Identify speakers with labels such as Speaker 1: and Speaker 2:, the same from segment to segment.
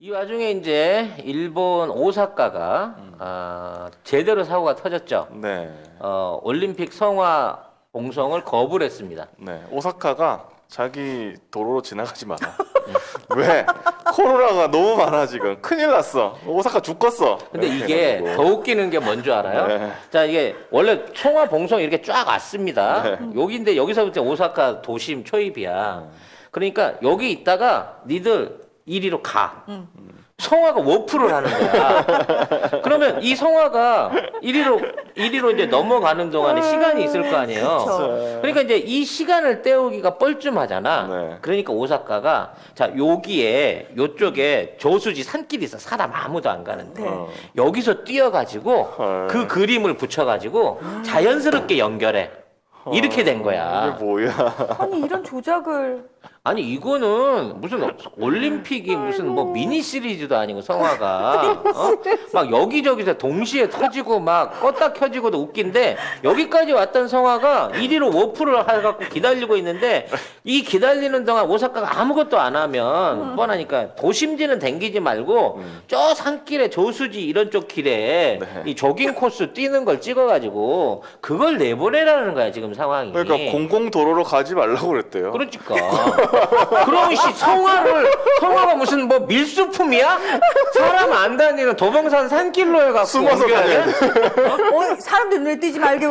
Speaker 1: 이 와중에 이제 일본 오사카가 제대로 사고가 터졌죠.
Speaker 2: 네.
Speaker 1: 올림픽 성화 봉송을 거부를 했습니다.
Speaker 2: 네. 오사카가 자기 도로로 지나가지 마라. 왜? 코로나가 너무 많아 지금. 큰일 났어. 오사카 죽겠어.
Speaker 1: 근데
Speaker 2: 이렇게
Speaker 1: 이게
Speaker 2: 해가지고.
Speaker 1: 더 웃기는 게 뭔 줄 알아요?
Speaker 2: 네.
Speaker 1: 자, 이게 원래 성화 봉송이 이렇게 쫙 왔습니다.
Speaker 2: 네.
Speaker 1: 여기인데 여기서부터 오사카 도심 초입이야. 그러니까 여기 있다가 니들 이리로 가. 성화가 워프를 하는 거야. 그러면 이 성화가 이리로 이제 넘어가는 동안에 시간이 있을 거 아니에요.
Speaker 3: 그쵸.
Speaker 1: 그러니까 이제 이 시간을 때우기가 뻘쭘하잖아.
Speaker 2: 네.
Speaker 1: 그러니까 오사카가 자, 여기에 요쪽에 저수지 산길이 있어. 사람 아무도 안 가는데.
Speaker 3: 네.
Speaker 1: 여기서 뛰어가지고
Speaker 2: 헐.
Speaker 1: 그 그림을 붙여가지고 자연스럽게 연결해. 이렇게 된 거야.
Speaker 2: 이게 뭐야?
Speaker 3: 아니 이런 조작을
Speaker 1: 아니 이거는 무슨 올림픽이 무슨 뭐 미니 시리즈도 아니고 성화가 막 여기저기서 동시에 터지고 막 껐다 켜지고도 웃긴데 여기까지 왔던 성화가 이리로 워프를 해갖고 기다리고 있는데 이 기다리는 동안 오사카가 아무것도 안 하면 뻔하니까 도심지는 댕기지 말고 저 산길에 저수지 이런 쪽 길에
Speaker 2: 네.
Speaker 1: 이 조깅 코스 뛰는 걸 찍어가지고 그걸 내보내라는 거야 지금 상황이.
Speaker 2: 그러니까 공공 도로로 가지 말라고 그랬대요.
Speaker 1: 그러니까. 그럼 씨 성화가 무슨 뭐 밀수품이야? 사람 안 다니는 도봉산 산길로 해갖고
Speaker 2: 숨어서
Speaker 1: 옮겨야
Speaker 2: 다녀야
Speaker 1: 돼?
Speaker 3: 사람들 눈에 띄지 말게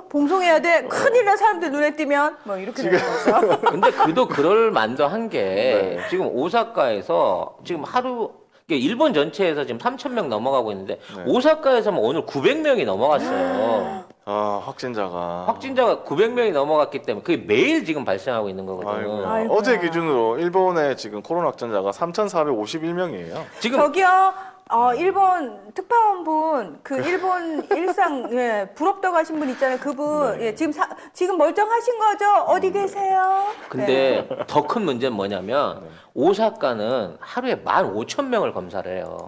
Speaker 3: 봉송해야 돼. 큰일 나 사람들 눈에 띄면 뭐 이렇게 되는 거죠.
Speaker 1: 근데 그도 그럴 만도 한 게
Speaker 2: 네.
Speaker 1: 지금 오사카에서 지금 하루 이게 일본 전체에서 지금 3,000명 넘어가고 있는데
Speaker 2: 네.
Speaker 1: 오사카에서는 오늘 900명이 넘어갔어요.
Speaker 2: 확진자가.
Speaker 1: 확진자가 900명이 넘어갔기 때문에 그게 매일 지금 발생하고 있는 거거든요.
Speaker 3: 아이고야.
Speaker 2: 어제 기준으로 일본의 지금 코로나 확진자가 3,451명이에요.
Speaker 1: 지금
Speaker 3: 저기요. 일본 특파원분 그 일본 일상 부럽다고 하신 분 있잖아요. 그분
Speaker 2: 네.
Speaker 3: 지금 멀쩡하신 거죠? 어디 계세요?
Speaker 1: 근데 더 큰 문제는 뭐냐면
Speaker 2: 네.
Speaker 1: 오사카는 하루에 15,000명을 검사를 해요.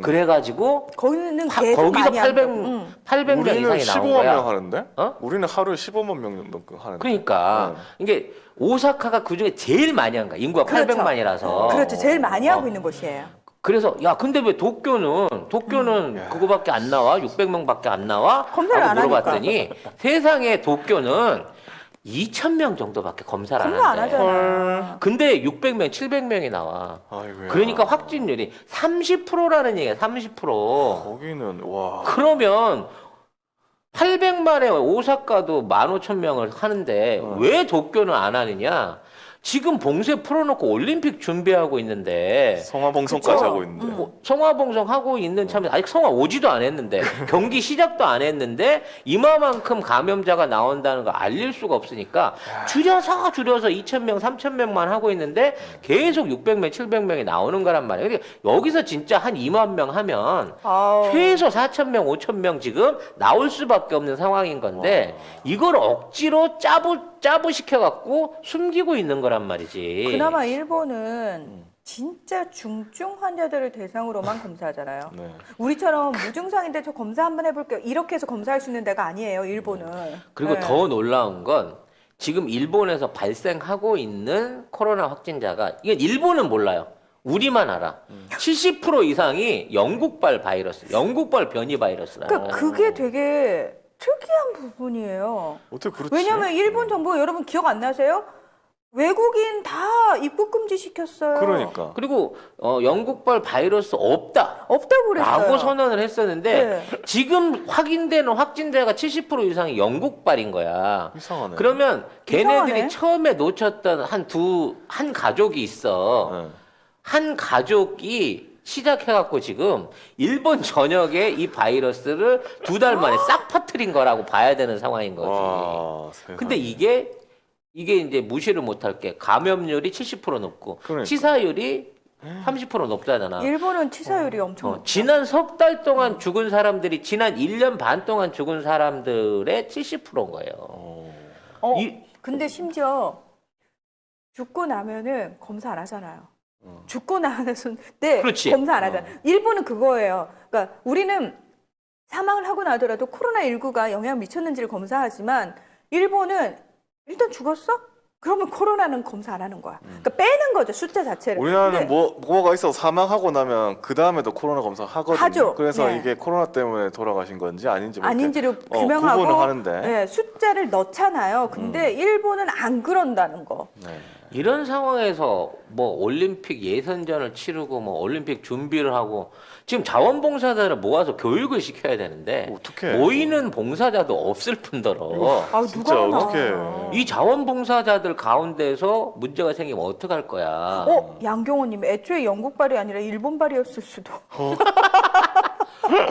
Speaker 1: 그래가지고
Speaker 3: 거기는 계속
Speaker 1: 거기서
Speaker 3: 많이
Speaker 1: 800명
Speaker 2: 우리는
Speaker 1: 이상이 나온
Speaker 2: 15만
Speaker 1: 거야.
Speaker 2: 명 하는데?
Speaker 1: 어?
Speaker 2: 우리는 하루에 15만 명 넘게 하는데.
Speaker 1: 그러니까 이게 오사카가 그 중에 제일 많이 한 거야. 인구가
Speaker 3: 그렇죠.
Speaker 1: 800만이라서.
Speaker 3: 그렇죠. 제일 많이 하고 있는 곳이에요.
Speaker 1: 그래서 야 근데 왜 도쿄는 그거밖에 안 나와? 600명밖에 안 나와?
Speaker 3: 검사를
Speaker 1: 하고
Speaker 3: 안 하니까.
Speaker 1: 물어봤더니 세상에 도쿄는 2,000명 정도밖에 검사를 안
Speaker 3: 검사 안
Speaker 1: 한대.
Speaker 3: 하잖아.
Speaker 1: 근데 600명, 700명이 나와.
Speaker 2: 아이고야.
Speaker 1: 그러니까 확진율이 30%라는 얘기야. 30%.
Speaker 2: 거기는 와.
Speaker 1: 그러면 800만에 오사카도 15,000명을 하는데 왜 도쿄는 안 하느냐? 지금 봉쇄 풀어놓고 올림픽 준비하고 있는데
Speaker 2: 성화봉송까지
Speaker 3: 그쵸?
Speaker 2: 하고 있는데.
Speaker 1: 성화봉송 하고 있는 참에 아직 성화 오지도 안 했는데 경기 시작도 안 했는데 이마만큼 감염자가 나온다는 걸 알릴 수가 없으니까 줄여서 2,000명, 3,000명만 하고 있는데 계속 600명, 700명이 나오는 거란 말이에요. 그러니까 여기서 진짜 한 2만 명 하면
Speaker 3: 아우.
Speaker 1: 최소 4,000명, 5,000명 지금 나올 수밖에 없는 상황인 건데 이걸 억지로 짜부 시켜갖고 숨기고 있는 거란 말이지.
Speaker 3: 그나마 일본은 진짜 중증 환자들을 대상으로만 검사하잖아요.
Speaker 2: 네.
Speaker 3: 우리처럼 무증상인데 저 검사 한번 해볼게요. 이렇게 해서 검사할 수 있는 데가 아니에요, 일본은.
Speaker 1: 그리고
Speaker 3: 네.
Speaker 1: 더 놀라운 건 지금 일본에서 발생하고 있는 코로나 확진자가 이건 일본은 몰라요. 우리만 알아. 70% 이상이 영국발 바이러스, 영국발 변이 바이러스라.
Speaker 3: 그러니까 그게 되게 특이한 부분이에요.
Speaker 2: 어떻게 그렇지?
Speaker 3: 왜냐하면 일본 정부 여러분 기억 안 나세요? 외국인 다 입국 금지 시켰어요.
Speaker 2: 그러니까.
Speaker 1: 그리고 영국발 바이러스 없다.
Speaker 3: 없다고 그랬어요.
Speaker 1: 라고 선언을 했었는데
Speaker 3: 네.
Speaker 1: 지금 확인되는 확진자가 70% 이상이 영국발인 거야.
Speaker 2: 이상하네.
Speaker 1: 그러면 걔네들이
Speaker 3: 이상하네.
Speaker 1: 처음에 놓쳤던 한 가족이 있어.
Speaker 2: 네.
Speaker 1: 한 가족이 시작해갖고 지금 일본 전역에 이 바이러스를 2달 만에 싹 퍼뜨린 거라고 봐야 되는 상황인 거지.
Speaker 2: 와, 세상에.
Speaker 1: 근데 이게 이제 무시를 못할 게 감염률이 70% 높고
Speaker 2: 그러니까.
Speaker 1: 치사율이 30% 높다잖아.
Speaker 3: 일본은 치사율이 엄청 높죠.
Speaker 1: 지난 석 달 동안 죽은 사람들이 지난 1년 반 동안 죽은 사람들의 70%인 거예요.
Speaker 3: 근데 심지어 죽고 나면은 검사 안 하잖아요. 죽고 나는 때
Speaker 1: 그렇지.
Speaker 3: 검사 안 하잖아요. 일본은 그거예요. 그러니까 우리는 사망을 하고 나더라도 코로나19가 영향 미쳤는지를 검사하지만 일본은 일단 죽었어? 그러면 코로나는 검사 안 하는 거야. 그러니까 빼는 거죠, 숫자 자체를.
Speaker 2: 우리나라는
Speaker 3: 근데
Speaker 2: 뭐가 있어 사망하고 나면 그 다음에도 코로나 검사 하거든요.
Speaker 3: 하죠.
Speaker 2: 그래서
Speaker 3: 네.
Speaker 2: 이게 코로나 때문에 돌아가신 건지 아닌지 뭐
Speaker 3: 아닌지를
Speaker 2: 이렇게,
Speaker 3: 규명하고
Speaker 2: 구분을 하는데.
Speaker 3: 네, 숫자를 넣잖아요. 근데 일본은 안 그런다는 거.
Speaker 2: 네.
Speaker 1: 이런 상황에서 뭐 올림픽 예선전을 치르고 뭐 올림픽 준비를 하고 지금 자원봉사자를 모아서 교육을 시켜야 되는데
Speaker 2: 어떡해.
Speaker 1: 모이는 봉사자도 없을 뿐더러
Speaker 3: 아,
Speaker 2: 진짜
Speaker 3: 누가 하나.
Speaker 2: 어떡해.
Speaker 1: 이 자원봉사자들 가운데서 문제가 생기면 어떡할 거야.
Speaker 3: 양경호님, 애초에 영국발이 아니라 일본발이었을 수도.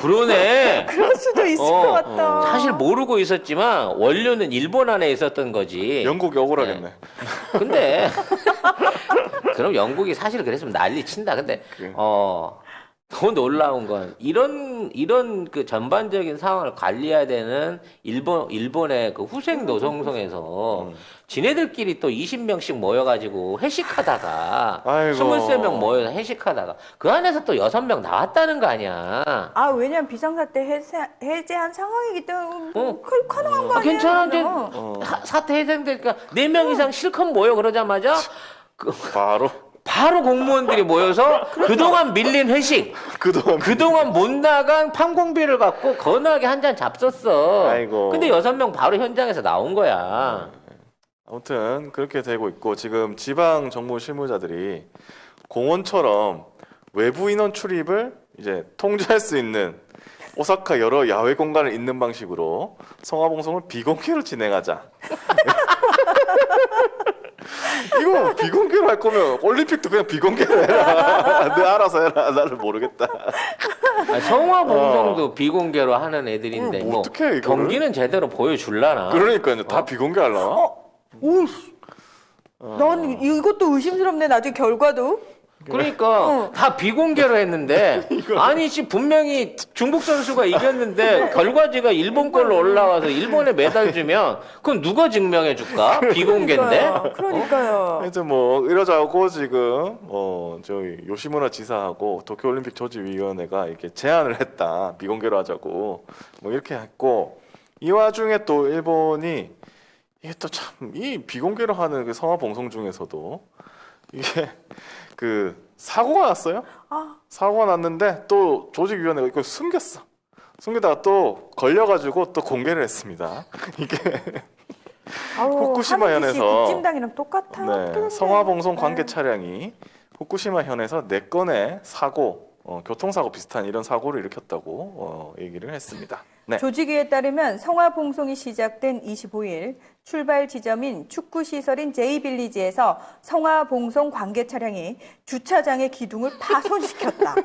Speaker 1: 그러네.
Speaker 3: 그럴 수도 있을 것 같다.
Speaker 1: 사실 모르고 있었지만 원료는 일본 안에 있었던 거지.
Speaker 2: 영국이 억울하겠네.
Speaker 1: 근데 그럼 영국이 사실 그랬으면 난리 친다. 근데
Speaker 2: 그래.
Speaker 1: 더 놀라운 건 이런 그 전반적인 상황을 관리해야 되는 일본의 그 후생 노동성에서 지네들끼리 또 20명씩 모여가지고 회식하다가
Speaker 2: 아이고.
Speaker 1: 23명 모여서 회식하다가 그 안에서 또 6명 나왔다는 거 아니야.
Speaker 3: 아, 왜냐면 비상사태 해제한 상황이기 때문에 가능한 거 아니에요?
Speaker 1: 괜찮아. 이제
Speaker 3: 그러면.
Speaker 1: 사태 해제되니까 4명 이상 실컷 모여 그러자마자 바로 공무원들이 모여서 그동안 밀린 회식, 그동안 못 나간 판공비를 갖고 거나하게 한 잔 잡섰어.
Speaker 2: 아이고.
Speaker 1: 근데 6명 바로 현장에서 나온 거야.
Speaker 2: 아무튼 그렇게 되고 있고 지금 지방 정부 실무자들이 공원처럼 외부 인원 출입을 이제 통제할 수 있는 오사카 여러 야외 공간을 잇는 방식으로 성화봉송을 비공개로 진행하자. 이거 비공개로 할 거면 올림픽도 그냥 비공개로 해라. 너 알아서 해라. 나를 모르겠다.
Speaker 1: 성화봉송도 비공개로 하는 애들인데
Speaker 2: 뭐
Speaker 1: 뭐
Speaker 2: 어떡해, 이거를?
Speaker 1: 경기는 제대로 보여줄라나.
Speaker 2: 그러니까요. 다 비공개 하려나?
Speaker 3: 난 이것도 의심스럽네. 나중에 결과도.
Speaker 1: 그러니까 다 비공개로 했는데 아니 지 분명히 중국 선수가 이겼는데 결과지가 일본 걸로 올라와서 일본에 메달 주면 그건 누가 증명해 줄까? 비공개인데.
Speaker 3: 그러니까요.
Speaker 2: 하여튼 뭐 이러자고 지금 저희 요시무라 지사하고 도쿄올림픽 조직위원회가 이렇게 제안을 했다. 비공개로 하자고 뭐 이렇게 했고 이 와중에 또 일본이 이게 또 참 이 비공개로 하는 그 성화봉송 중에서도 이게 그 사고가 났어요. 사고가 났는데 또 조직위원회가 이걸 숨겼어. 숨기다가 또 걸려가지고 또 공개를 했습니다. 이게 후쿠시마 현에서
Speaker 3: 국진당이랑 똑같아.
Speaker 2: 네, 성화봉송 관계 차량이 후쿠시마 현에서 4건의 사고, 교통사고 비슷한 이런 사고를 일으켰다고 얘기를 했습니다. 네.
Speaker 3: 조직위에 따르면 성화봉송이 시작된 25일 출발 지점인 축구시설인 제이빌리지에서 성화봉송 관계 차량이 주차장의 기둥을 파손시켰다.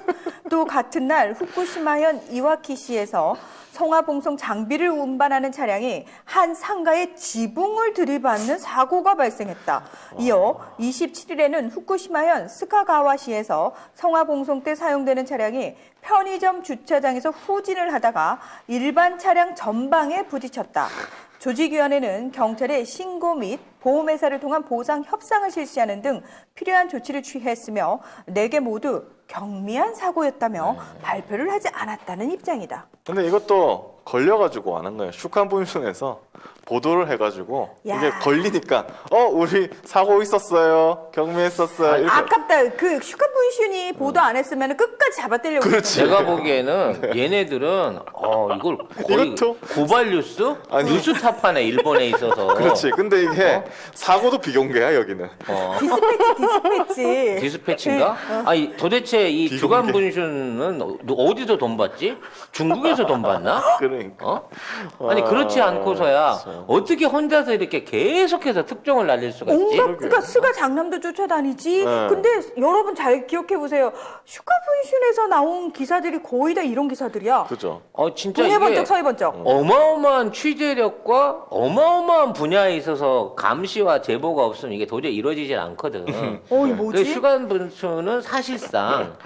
Speaker 3: 또 같은 날 후쿠시마현 이와키시에서 성화봉송 장비를 운반하는 차량이 한 상가의 지붕을 들이받는 사고가 발생했다. 이어 27일에는 후쿠시마현 스카가와시에서 성화봉송 때 사용되는 차량이 편의점 주차장에서 후진을 하다가 일반 차량 전방에 부딪혔다. 조직위원회는 경찰에 신고 및 보험회사를 통한 보상 협상을 실시하는 등 필요한 조치를 취했으며 4개 모두 경미한 사고였다며 발표를 하지 않았다는 입장이다.
Speaker 2: 근데 이것도 걸려가지고 안 한 거예요. 슈칸분신에서 보도를 해가지고
Speaker 3: 야.
Speaker 2: 이게 걸리니까 우리 사고 있었어요, 경미했었어요. 이렇게.
Speaker 3: 아깝다. 그 슈카분신이 보도 안 했으면 끝까지 잡아떼려고.
Speaker 2: 그렇지.
Speaker 1: 제가 보기에는 얘네들은 이걸 거의
Speaker 2: 이것도?
Speaker 1: 고발 뉴스?
Speaker 2: 아니.
Speaker 1: 뉴스타파네 일본에 있어서.
Speaker 2: 그렇지. 근데 이게 사고도 비공개야 여기는.
Speaker 3: 디스패치.
Speaker 1: 디스패치인가? 아니 도대체 이
Speaker 2: 비공개.
Speaker 1: 주간 분신은 어디서 돈 받지? 중국에서 돈 받나?
Speaker 2: 그러니까.
Speaker 1: 아니 그렇지 않고서야
Speaker 2: 진짜.
Speaker 1: 어떻게 혼자서 이렇게 계속해서 특종을 날릴 수가 있지?
Speaker 3: 온갖 그러니까 스가 장남도 쫓아다니지.
Speaker 2: 네.
Speaker 3: 근데 여러분 잘 기억해 보세요. 슈카분신에서 나온 기사들이 거의 다 이런 기사들이야.
Speaker 2: 그죠.
Speaker 1: 진짜
Speaker 3: 동해
Speaker 1: 이게
Speaker 3: 번쩍 서해 번쩍.
Speaker 1: 어마어마한 취재력과 어마어마한 분야에 있어서 감시와 제보가 없으면 이게 도저히 이루어지질 않거든.
Speaker 3: 이 뭐지?
Speaker 1: 슈간 분수는 사실상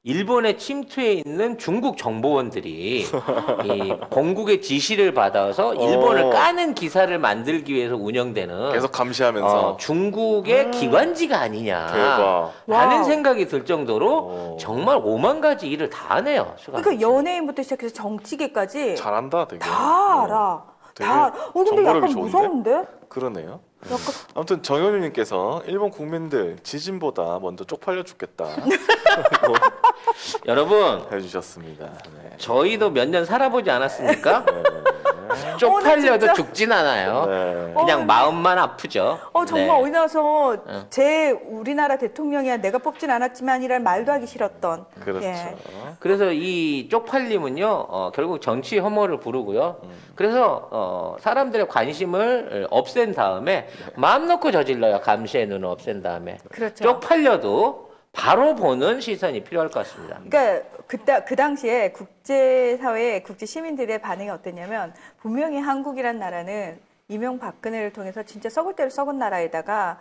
Speaker 1: 일본의 침투해 있는 중국 정보원들이 이 공국의 지시를 받아서 일본을 까는 기사를 만들기 위해서 운영되는
Speaker 2: 계속 감시하면서.
Speaker 1: 중국의 기관지가 아니냐
Speaker 2: 대박.
Speaker 1: 라는
Speaker 3: 와우.
Speaker 1: 생각이 들 정도로 정말 오만 가지 일을 다 하네요. 슈간
Speaker 3: 그러니까 연예인부터 시작해서 정치계까지
Speaker 2: 잘한다 되게.
Speaker 3: 다 알아.
Speaker 2: 되게
Speaker 3: 근데
Speaker 2: 정보력이
Speaker 3: 약간
Speaker 2: 좋은데?
Speaker 3: 무서운데?
Speaker 2: 그러네요.
Speaker 3: 약간
Speaker 2: 아무튼 정현우님께서 일본 국민들 지진보다 먼저 쪽팔려 죽겠다 뭐
Speaker 1: 여러분
Speaker 2: 해주셨습니다. 네.
Speaker 1: 저희도 몇 년 살아보지 않았습니까?
Speaker 3: 나
Speaker 1: 쪽팔려도
Speaker 3: 진짜.
Speaker 1: 죽진 않아요.
Speaker 2: 네.
Speaker 1: 그냥 마음만 아프죠.
Speaker 3: 정말
Speaker 1: 네.
Speaker 3: 어디 나서 우리나라 대통령이야 내가 뽑진 않았지만이라는 말도 하기 싫었던.
Speaker 2: 그렇죠.
Speaker 3: 예.
Speaker 1: 그래서 이 쪽팔림은요, 결국 정치 혐오를 부르고요. 그래서 사람들의 관심을 없앤 다음에 마음 놓고 저질러요. 감시의 눈을 없앤 다음에.
Speaker 3: 그렇죠.
Speaker 1: 쪽팔려도 바로 보는 시선이 필요할 것 같습니다.
Speaker 3: 그러니까 그 당시에 국제사회, 국제 시민들의 반응이 어땠냐면 분명히 한국이란 나라는 이명박근혜를 통해서 진짜 썩을 대로 썩은 나라에다가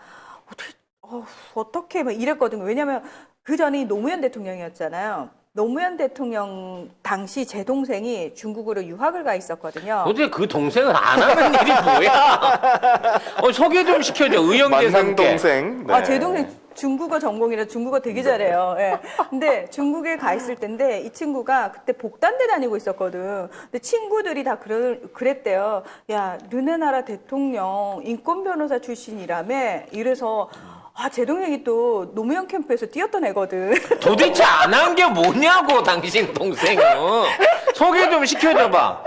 Speaker 3: 어떻게 막 이랬거든요. 왜냐하면 그 전이 노무현 대통령이었잖아요. 노무현 대통령 당시 제 동생이 중국으로 유학을 가 있었거든요.
Speaker 1: 도대체 그 동생을 안 하는 일이 뭐야? 소개 좀 시켜줘. 의형제
Speaker 2: 만능
Speaker 1: 삼계.
Speaker 2: 동생. 네.
Speaker 3: 제 동생 중국어 전공이라 중국어 되게 잘해요. 예. 근데 중국에 가 있을 때인데 이 친구가 그때 복단대 다니고 있었거든. 근데 친구들이 다 그랬대요. 야, 너네 나라 대통령 인권 변호사 출신이라며. 이래서 제 동생이 또 노무현 캠프에서 뛰었던 애거든.
Speaker 1: 도대체 안 한 게 뭐냐고 당신 동생은. 소개 좀 시켜줘봐.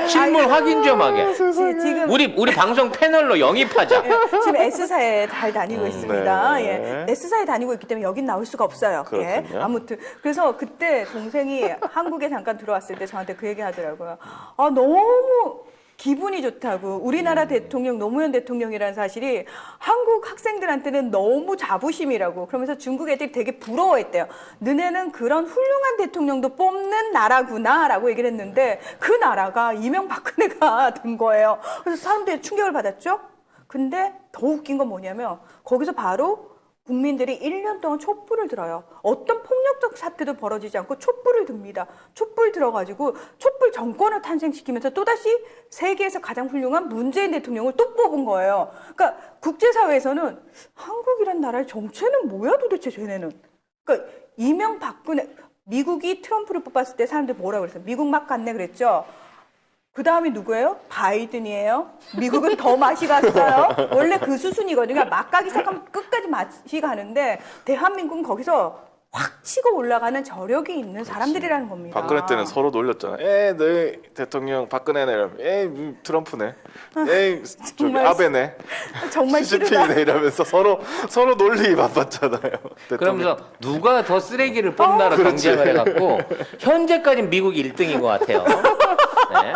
Speaker 1: 실물 확인 좀 하게.
Speaker 3: 지금
Speaker 1: 우리 방송 패널로 영입하자.
Speaker 3: 지금 S사에 잘 다니고 있습니다.
Speaker 2: 네.
Speaker 3: 예. S사에 다니고 있기 때문에 여긴 나올 수가 없어요. 예.
Speaker 2: 그렇군요.
Speaker 3: 아무튼 그래서 그때 동생이 한국에 잠깐 들어왔을 때 저한테 그 얘기 하더라고요. 너무 기분이 좋다고. 우리나라 대통령, 노무현 대통령이라는 사실이 한국 학생들한테는 너무 자부심이라고. 그러면서 중국 애들이 되게 부러워했대요. 너네는 그런 훌륭한 대통령도 뽑는 나라구나 라고 얘기를 했는데 그 나라가 이명박근혜가 된 거예요. 그래서 사람들이 충격을 받았죠. 근데 더 웃긴 건 뭐냐면 거기서 바로 국민들이 1년 동안 촛불을 들어요. 어떤 폭력적 사태도 벌어지지 않고 촛불을 듭니다. 촛불 들어가지고 촛불 정권을 탄생시키면서 또다시 세계에서 가장 훌륭한 문재인 대통령을 또 뽑은 거예요. 그러니까 국제사회에서는 한국이란 나라의 정체는 뭐야 도대체 쟤네는. 그러니까 이명박근혜, 미국이 트럼프를 뽑았을 때 사람들이 뭐라고 그랬어요? 미국 막 갔네 그랬죠? 그 다음이 누구예요? 바이든이에요. 미국은 더 맛이 갔어요. 원래 그 수순이거든요. 그러니까 막 가기 시작하면 끝까지 맛이 가는데 대한민국은 거기서 확 치고 올라가는 저력이 있는 사람들이라는 겁니다.
Speaker 2: 박근혜 때는 서로 놀렸잖아. 너희 대통령 박근혜네 이러면 트럼프네. 저기
Speaker 3: 정말
Speaker 2: 아베네.
Speaker 3: 정말 싫다.
Speaker 2: 시진핑이네 이러면서 서로 논리 맛봤잖아요.
Speaker 1: 그러면서 누가 더 쓰레기를 뽑나로 경쟁을 해갖고 현재까지 미국이 1등인 것 같아요. 네.